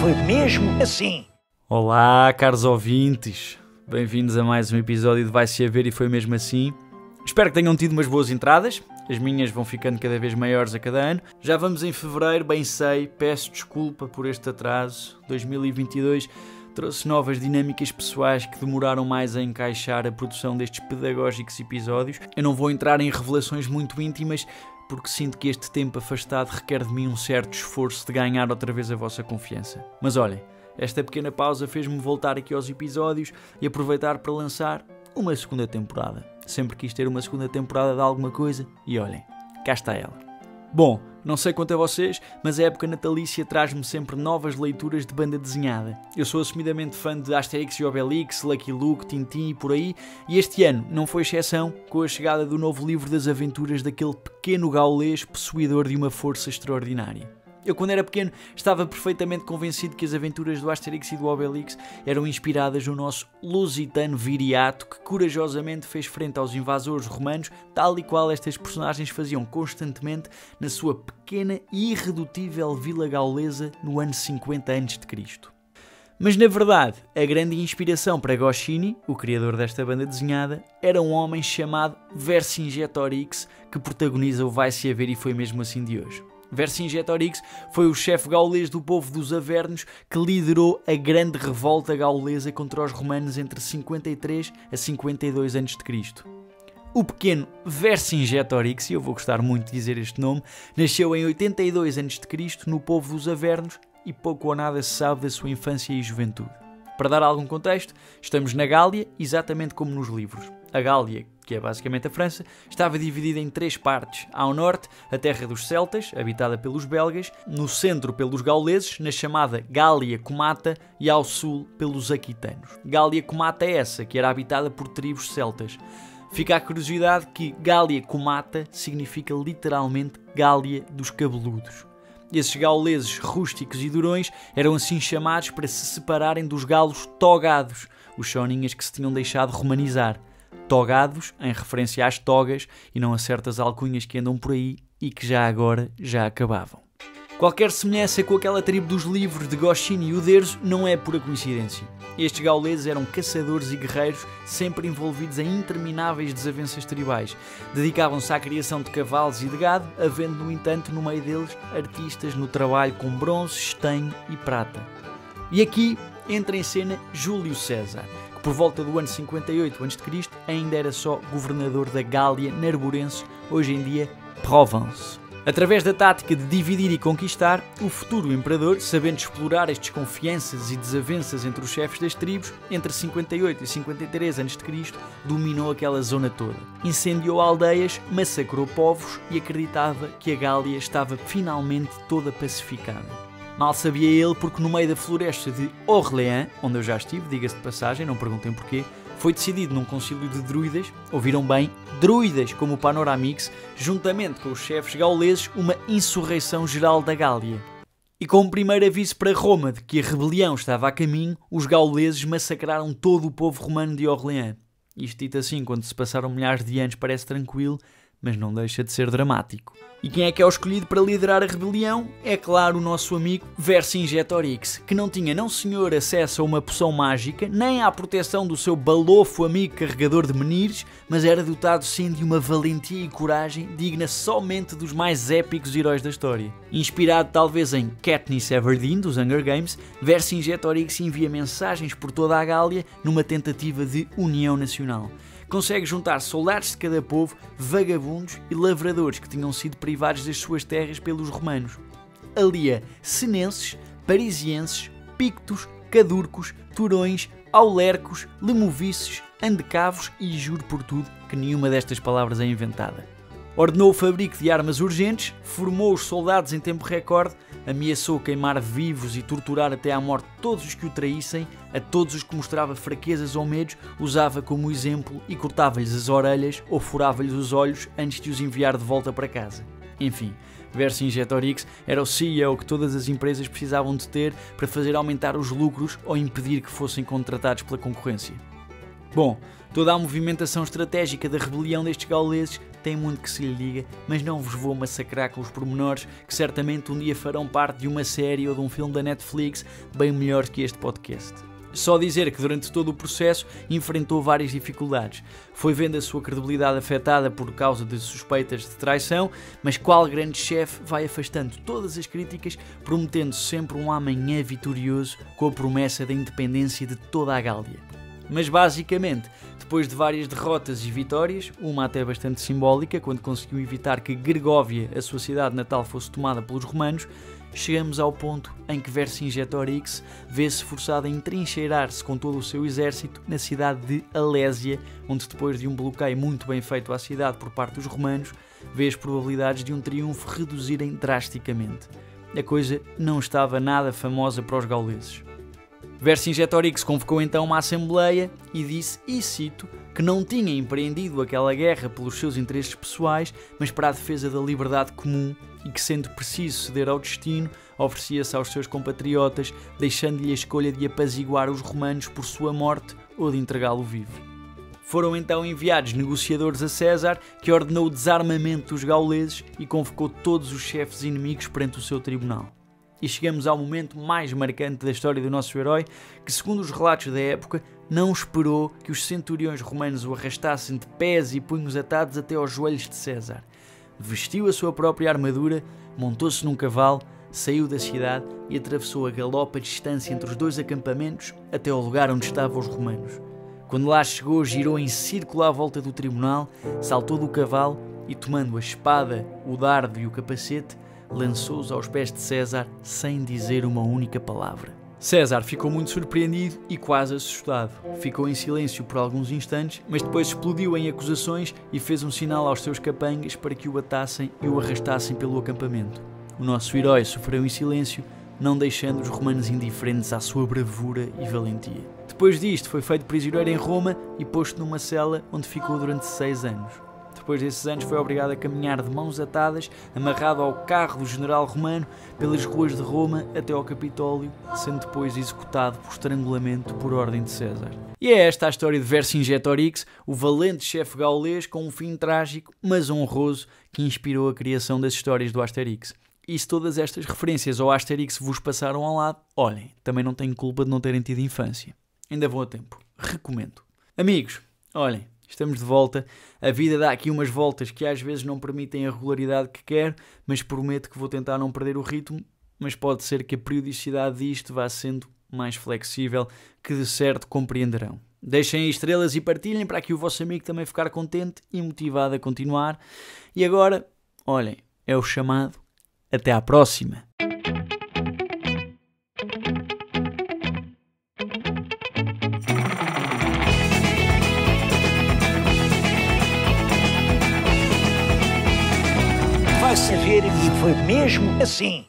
foi mesmo assim. Olá, caros ouvintes. Bem-vindos a mais um episódio de Vai-se a Ver e Foi Mesmo Assim. Espero que tenham tido umas boas entradas. As minhas vão ficando cada vez maiores a cada ano. Já vamos em fevereiro, bem sei. Peço desculpa por este atraso. 2022 trouxe novas dinâmicas pessoais que demoraram mais a encaixar a produção destes pedagógicos episódios. Eu não vou entrar em revelações muito íntimas, porque sinto que este tempo afastado requer de mim um certo esforço de ganhar outra vez a vossa confiança. Mas olhem, esta pequena pausa fez-me voltar aqui aos episódios e aproveitar para lançar uma segunda temporada. Sempre quis ter uma segunda temporada de alguma coisa e olhem, cá está ela. Bom, não sei quanto a vocês, mas a época natalícia traz-me sempre novas leituras de banda desenhada. Eu sou assumidamente fã de Asterix e Obelix, Lucky Luke, Tintin e por aí, e este ano não foi exceção com a chegada do novo livro das aventuras daquele pequeno gaulês possuidor de uma força extraordinária. Eu, quando era pequeno, estava perfeitamente convencido que as aventuras do Asterix e do Obelix eram inspiradas no nosso lusitano Viriato, que corajosamente fez frente aos invasores romanos, tal e qual estas personagens faziam constantemente na sua pequena e irredutível vila gaulesa no ano 50 a.C. Mas, na verdade, a grande inspiração para Goscinny, o criador desta banda desenhada, era um homem chamado Vercingetorix, que protagoniza o Vai-se a Ver e Foi Mesmo Assim de hoje. Vercingetorix foi o chefe gaulês do povo dos Avernos que liderou a grande revolta gaulesa contra os romanos entre 53 a 52 a.C. O pequeno Vercingetorix, e eu vou gostar muito de dizer este nome, nasceu em 82 a.C. no povo dos Avernos e pouco ou nada se sabe da sua infância e juventude. Para dar algum contexto, estamos na Gália, exatamente como nos livros. A Gália, que é basicamente a França, estava dividida em três partes. Ao norte, a terra dos celtas, habitada pelos belgas, no centro pelos gauleses, na chamada Gália Comata, e ao sul pelos aquitanos. Gália Comata é essa, que era habitada por tribos celtas. Fica a curiosidade que Gália Comata significa literalmente Gália dos Cabeludos. Esses gauleses rústicos e durões eram assim chamados para se separarem dos galos togados, os choninhas que se tinham deixado romanizar. Togados, em referência às togas e não a certas alcunhas que andam por aí e que já agora já acabavam. Qualquer semelhança com aquela tribo dos livros de Goscinny e Uderzo não é pura coincidência. Estes gauleses eram caçadores e guerreiros sempre envolvidos em intermináveis desavenças tribais. Dedicavam-se à criação de cavalos e de gado, havendo, no entanto, no meio deles, artistas no trabalho com bronze, estanho e prata. E aqui entra em cena Júlio César, que por volta do ano 58 a.C. ainda era só governador da Gália Narborense, hoje em dia Provence. Através da tática de dividir e conquistar, o futuro imperador, sabendo explorar as desconfianças e desavenças entre os chefes das tribos, entre 58 e 53 a.C., dominou aquela zona toda. Incendiou aldeias, massacrou povos e acreditava que a Gália estava finalmente toda pacificada. Mal sabia ele porque no meio da floresta de Orléans, onde eu já estive, diga-se de passagem, não perguntem porquê, foi decidido num concílio de druidas, ouviram bem, druidas como o Panoramix, juntamente com os chefes gauleses, uma insurreição geral da Gália. E como primeiro aviso para Roma de que a rebelião estava a caminho, os gauleses massacraram todo o povo romano de Orléans. Isto dito assim, quando se passaram milhares de anos parece tranquilo, mas não deixa de ser dramático. E quem é que é o escolhido para liderar a rebelião? É claro o nosso amigo Vercingetorix, que não tinha não senhor acesso a uma poção mágica, nem à proteção do seu balofo amigo carregador de menires, mas era dotado sim de uma valentia e coragem digna somente dos mais épicos heróis da história. Inspirado talvez em Katniss Everdeen, dos Hunger Games, Vercingetorix envia mensagens por toda a Gália numa tentativa de união nacional. Consegue juntar soldados de cada povo, vagabundos e lavradores que tinham sido privados das suas terras pelos romanos. Alia senenses, parisienses, pictos, cadurcos, turões, aulercos, lemovices, andecavos e juro por tudo que nenhuma destas palavras é inventada. Ordenou o fabrico de armas urgentes, formou os soldados em tempo recorde, ameaçou queimar vivos e torturar até à morte todos os que o traíssem, a todos os que mostrava fraquezas ou medos, usava como exemplo e cortava-lhes as orelhas ou furava-lhes os olhos antes de os enviar de volta para casa. Enfim, Vercingetorix era o CEO que todas as empresas precisavam de ter para fazer aumentar os lucros ou impedir que fossem contratados pela concorrência. Bom, toda a movimentação estratégica da rebelião destes gauleses tem muito que se lhe diga, mas não vos vou massacrar com os pormenores que certamente um dia farão parte de uma série ou de um filme da Netflix bem melhores que este podcast. Só dizer que durante todo o processo enfrentou várias dificuldades. Foi vendo a sua credibilidade afetada por causa de suspeitas de traição, mas qual grande chefe vai afastando todas as críticas, prometendo sempre um amanhã vitorioso com a promessa da independência de toda a Gália. Mas basicamente, depois de várias derrotas e vitórias, uma até bastante simbólica, quando conseguiu evitar que Gergóvia, a sua cidade natal, fosse tomada pelos romanos, chegamos ao ponto em que Vercingetorix vê-se forçado a entrincheirar-se com todo o seu exército na cidade de Alésia, onde depois de um bloqueio muito bem feito à cidade por parte dos romanos, vê as probabilidades de um triunfo reduzirem drasticamente. A coisa não estava nada famosa para os gauleses. Vercingetorix convocou então uma assembleia e disse, e cito, que não tinha empreendido aquela guerra pelos seus interesses pessoais, mas para a defesa da liberdade comum e que, sendo preciso ceder ao destino, oferecia-se aos seus compatriotas, deixando-lhe a escolha de apaziguar os romanos por sua morte ou de entregá-lo vivo. Foram então enviados negociadores a César, que ordenou o desarmamento dos gauleses e convocou todos os chefes inimigos perante o seu tribunal. E chegamos ao momento mais marcante da história do nosso herói, que, segundo os relatos da época, não esperou que os centuriões romanos o arrastassem de pés e punhos atados até aos joelhos de César. Vestiu a sua própria armadura, montou-se num cavalo, saiu da cidade e atravessou a galope a distância entre os dois acampamentos até ao lugar onde estavam os romanos. Quando lá chegou, girou em círculo à volta do tribunal, saltou do cavalo e, tomando a espada, o dardo e o capacete, lançou-os aos pés de César sem dizer uma única palavra. César ficou muito surpreendido e quase assustado. Ficou em silêncio por alguns instantes, mas depois explodiu em acusações e fez um sinal aos seus capangas para que o atassem e o arrastassem pelo acampamento. O nosso herói sofreu em silêncio, não deixando os romanos indiferentes à sua bravura e valentia. Depois disto, foi feito prisioneiro em Roma e posto numa cela onde ficou durante 6 anos. Depois desses anos foi obrigado a caminhar de mãos atadas, amarrado ao carro do general romano, pelas ruas de Roma até ao Capitólio, sendo depois executado por estrangulamento por ordem de César. E é esta a história de Vercingetorix, o valente chefe gaulês com um fim trágico, mas honroso, que inspirou a criação das histórias do Asterix. E se todas estas referências ao Asterix vos passaram ao lado, olhem, também não tenho culpa de não terem tido infância. Ainda vão a tempo. Recomendo. Amigos, olhem, estamos de volta. A vida dá aqui umas voltas que às vezes não permitem a regularidade que quero, mas prometo que vou tentar não perder o ritmo, mas pode ser que a periodicidade disto vá sendo mais flexível, que de certo compreenderão. Deixem aí estrelas e partilhem para que o vosso amigo também ficar contente e motivado a continuar. E agora, olhem, é o chamado. Até à próxima! Vai saber, e foi mesmo assim.